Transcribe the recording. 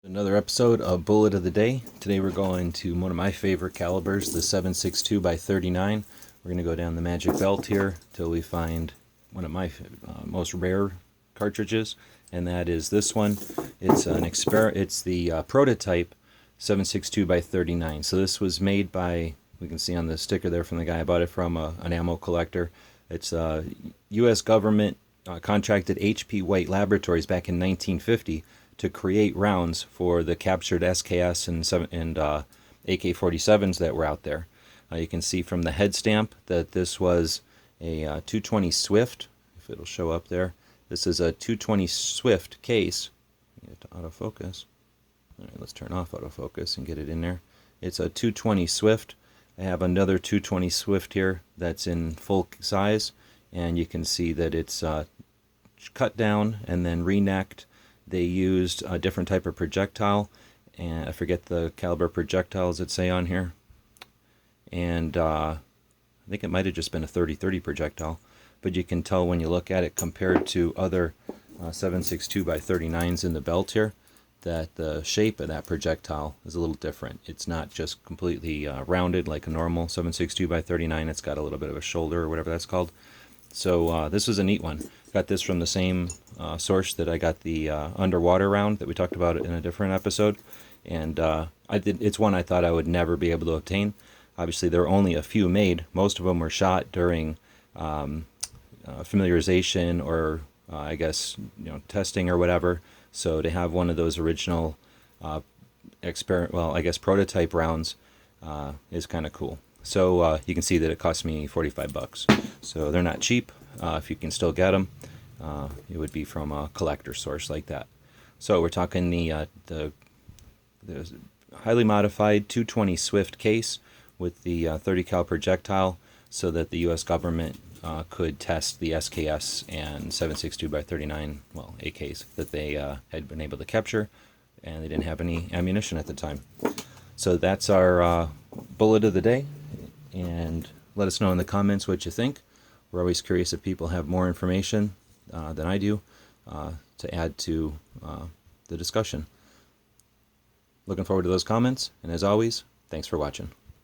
Another episode of Bullet of the Day. Today we're going to one of my favorite calibers, the 7.62x39. We're going to go down the magic belt here till we find one of my most rare cartridges, and that is this one. It's the Prototype 7.62x39. So this was made by, we can see on the sticker there from the guy I bought it from, an ammo collector. It's U.S. government contracted H.P. White Laboratories back in 1950 to create rounds for the captured SKS and AK-47s that were out there. You can see from the head stamp that this was a 220 Swift, if it'll show up there. This is a 220 Swift case. Get it to autofocus. All right, let's turn off autofocus and get it in there. It's a 220 Swift. I have another 220 Swift here that's in full size, and you can see that it's cut down and then re-necked. They used a different type of projectile, and I forget the caliber projectiles that say on here. And I think it might have just been a 30-30 projectile, but you can tell when you look at it compared to other 7.62x39s in the belt here that the shape of that projectile is a little different. It's not just completely rounded like a normal 7.62x39. It's got a little bit of a shoulder or whatever that's called. So this was a neat one. Got this from the same source that I got the underwater round that we talked about in a different episode, and it's one I thought I would never be able to obtain. Obviously, there are only a few made. Most of them were shot during familiarization or I guess testing or whatever. So to have one of those original prototype rounds is kind of cool. So you can see that it cost me $45. So they're not cheap. If you can still get them, it would be from a collector source like that. So we're talking the highly modified 220 Swift case with the 30 cal projectile, so that the U.S. government could test the SKS and 7.62x39, well, AKs that they had been able to capture, and they didn't have any ammunition at the time. So that's our bullet of the day, and let us know in the comments what you think. We're always curious if people have more information than I do to add to the discussion. Looking forward to those comments, and as always, thanks for watching.